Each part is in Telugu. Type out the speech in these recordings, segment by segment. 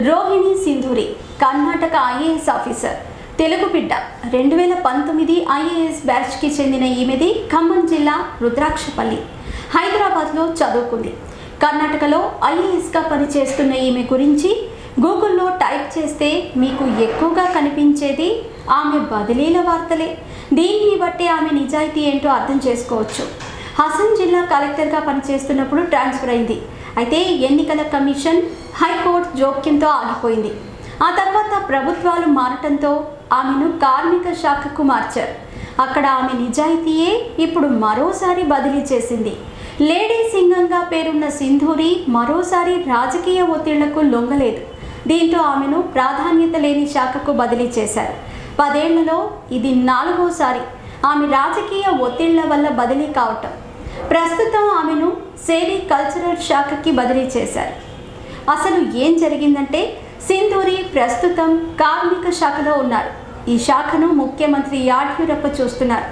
రోహిణి సింధూరి కర్ణాటక ఐఏఎస్ ఆఫీసర్, తెలుగు బిడ్డ. 2019 ఐఏఎస్ బ్యాచ్కి చెందిన ఈమెది ఖమ్మం జిల్లా రుద్రాక్షపల్లి, హైదరాబాద్లో చదువుకుంది. కర్ణాటకలో ఐఏఎస్గా పనిచేస్తున్న ఈమె గురించి గూగుల్లో టైప్ చేస్తే మీకు ఎక్కువగా కనిపించేది ఆమె బదిలీల వార్తలే. దీన్ని బట్టి ఆమె నిజాయితీ ఏంటో అర్థం చేసుకోవచ్చు. హసన్ జిల్లా కలెక్టర్గా పనిచేస్తున్నప్పుడు ట్రాన్స్ఫర్ అయింది. అయితే ఎన్నికల కమిషన్, హైకోర్టు జోక్యంతో ఆగిపోయింది. ఆ తర్వాత ప్రభుత్వాలు మారటంతో ఆమెను కార్మిక శాఖకు మార్చారు. అక్కడ ఆమె నిజాయితీయే ఇప్పుడు మరోసారి బదిలీ చేసింది. లేడీ సింగంగా పేరున్న సింధూరి మరోసారి రాజకీయ ఒత్తిళ్లకు లొంగలేదు. దీంతో ఆమెను ప్రాధాన్యత లేని శాఖకు బదిలీ చేశారు. 10 ఏళ్లలో ఇది 4వసారి ఆమె రాజకీయ ఒత్తిళ్ల వల్ల బదిలీ కావటం. ప్రస్తుతం ఆమెను సేరీ కల్చరల్ శాఖకి బదిలీ చేశారు. అసలు ఏం జరిగిందంటే, సింధూరి ప్రస్తుతం కార్మిక శాఖలో ఉన్నారు. ఈ శాఖను ముఖ్యమంత్రి యడ్యూరప్ప చూస్తున్నారు.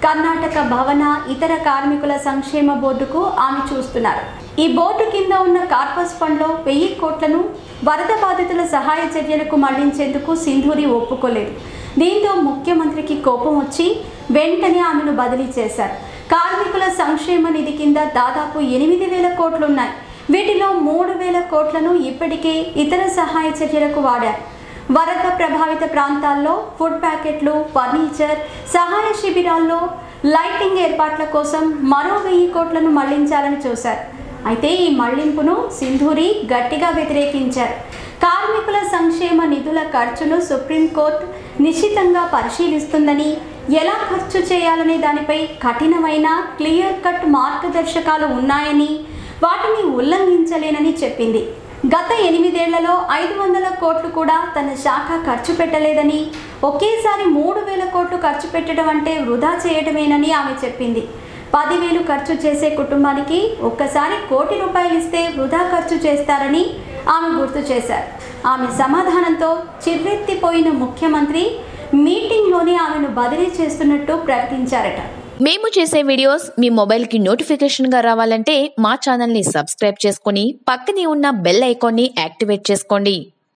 కర్ణాటక భవన, ఇతర కార్మికుల సంక్షేమ బోర్డుకు ఆమె చూస్తున్నారు. ఈ బోర్డు కింద ఉన్న కార్పస్ ఫండ్లో 1000 కోట్లను వరద బాధితుల సహాయ చర్యలకు మళ్లించేందుకు సింధూరి ఒప్పుకోలేదు. దీంతో ముఖ్యమంత్రికి కోపం వచ్చి వెంటనే ఆమెను బదిలీ చేశారు. కార్మికుల సంక్షేమ నిధి కింద దాదాపు 8,000 కోట్లున్నాయి. వీటిలో 3,000 కోట్లను ఇప్పటికే ఇతర సహాయ చర్యలకు వాడారు. వరద ప్రభావిత ప్రాంతాల్లో ఫుడ్ ప్యాకెట్లు, ఫర్నిచర్, సహాయ శిబిరాల్లో లైటింగ్ ఏర్పాట్ల కోసం మరో 1000 కోట్లను మళ్లించాలని చూశారు. అయితే ఈ మళ్లింపును సింధూరి గట్టిగా వ్యతిరేకించారు. కార్మికుల సంక్షేమ నిధుల ఖర్చును సుప్రీంకోర్టు నిశితంగా పరిశీలిస్తుందని, ఎలా ఖర్చు చేయాలనే దానిపై కఠినమైన క్లియర్ కట్ మార్గదర్శకాలు ఉన్నాయని, వాటిని ఉల్లంఘించలేనని చెప్పింది. గత 8 ఏళ్లలో 500 కోట్లు కూడా తన శాఖ ఖర్చు పెట్టలేదని, ఒకేసారి 3,000 కోట్లు ఖర్చు పెట్టడం అంటే వృధా చేయడమేనని ఆమె చెప్పింది. 10,000 ఖర్చు చేసే కుటుంబానికి ఒక్కసారి ₹1,00,00,000 ఇస్తే వృధా ఖర్చు చేస్తారని ఆమె గుర్తు చేశారు. ఆమె సమాధానంతో చిర్రెత్తిపోయిన ముఖ్యమంత్రి మీటింగ్లోనే ఆమెను బదిలీ చేస్తున్నట్టు ప్రకటించారట. మేము చేసే వీడియోస్ మీ మొబైల్కి నోటిఫికేషన్గా రావాలంటే మా ఛానల్ని సబ్స్క్రైబ్ చేసుకుని పక్కనే ఉన్న బెల్ ఐకాన్ని యాక్టివేట్ చేసుకోండి.